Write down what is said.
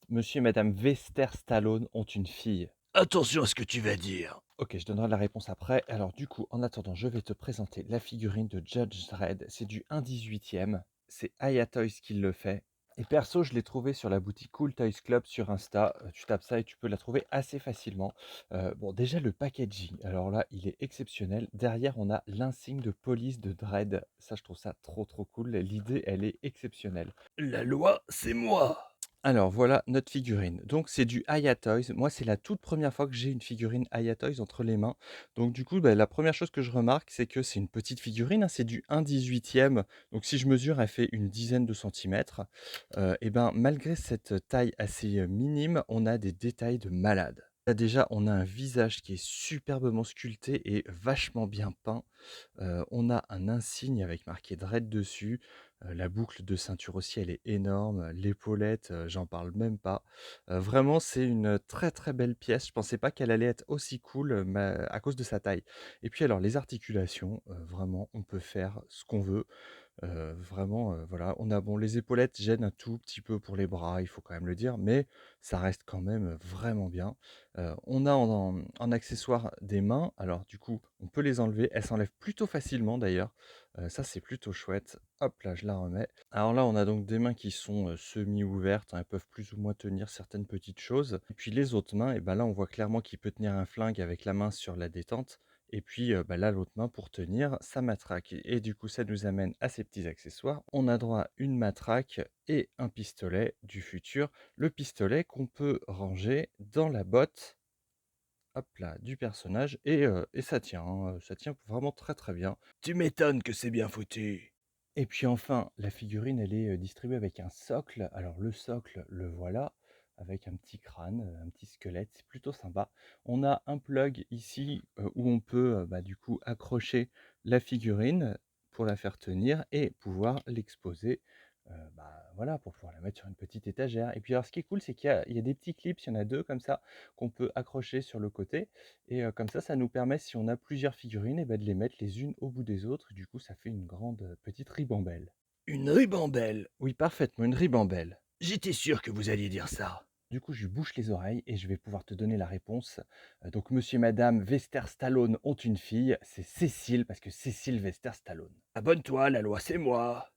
Monsieur et madame Stallone ont une fille. Attention à ce que tu vas dire. OK, je donnerai la réponse après. Alors du coup, en attendant, je vais te présenter la figurine de Judge Dredd. C'est du 1/18. C'est Aya Toys qui le fait. Et perso, je l'ai trouvé sur la boutique Cool Toys Club sur Insta. Tu tapes ça et tu peux la trouver assez facilement. Bon, déjà le packaging, alors là, il est exceptionnel. Derrière, on a l'insigne de police de Dredd. Ça, je trouve ça trop trop cool. L'idée, elle est exceptionnelle. La loi, c'est moi. Alors voilà notre figurine. Donc c'est du Aya Toys. Moi, c'est la toute première fois que j'ai une figurine Aya Toys entre les mains. Donc du coup, bah, la première chose que je remarque, c'est que c'est une petite figurine, hein, c'est du 1/18. Donc si je mesure, elle fait une dizaine de centimètres. Et ben malgré cette taille assez minime, on a des détails de malade. Là, déjà, on a un visage qui est superbement sculpté et vachement bien peint. On a un insigne avec marqué Dredd dessus. La boucle de ceinture aussi, elle est énorme. L'épaulette, j'en parle même pas. Vraiment, c'est une très, très belle pièce. Je pensais pas qu'elle allait être aussi cool, à cause de sa taille. Et puis alors les articulations, vraiment, on peut faire ce qu'on veut. Vraiment, voilà, on a bon, les épaulettes gênent un tout petit peu pour les bras, il faut quand même le dire, mais ça reste quand même, vraiment bien. On a en accessoire des mains, alors du coup, on peut les enlever, elles s'enlèvent plutôt facilement d'ailleurs, ça c'est plutôt chouette. Hop là, je la remets. Alors là, on a donc des mains qui sont, semi-ouvertes, hein, elles peuvent plus ou moins tenir certaines petites choses et puis les autres mains et ben là, on voit clairement qu'il peut tenir un flingue avec la main sur la détente et puis, bah, là, l'autre main pour tenir sa matraque et du coup, ça nous amène à ces petits accessoires. On a droit à une matraque et un pistolet du futur. Le pistolet qu'on peut ranger dans la botte, hop là, du personnage et ça tient, hein, ça tient vraiment très, très bien. Tu m'étonnes que c'est bien foutu. Et puis enfin, la figurine, elle est, distribuée avec un socle. Alors le socle, le voilà, avec un petit crâne, un petit squelette, c'est plutôt sympa. On a un plug ici, où on peut, bah, du coup accrocher la figurine pour la faire tenir et pouvoir l'exposer, bah, voilà, pour pouvoir la mettre sur une petite étagère. Et puis alors ce qui est cool, c'est qu'il y a des petits clips, il y en a 2 comme ça, qu'on peut accrocher sur le côté et comme ça nous permet, si on a plusieurs figurines et bah, de les mettre les unes au bout des autres. Du coup, ça fait une grande, petite ribambelle. Une ribambelle. Oui, parfaitement, une ribambelle. J'étais sûr que vous alliez dire ça. Du coup, je lui bouche les oreilles et je vais pouvoir te donner la réponse. Donc monsieur et madame Stallone ont une fille, c'est Cécile, parce que Cécile Stallone. Abonne-toi, la loi, c'est moi.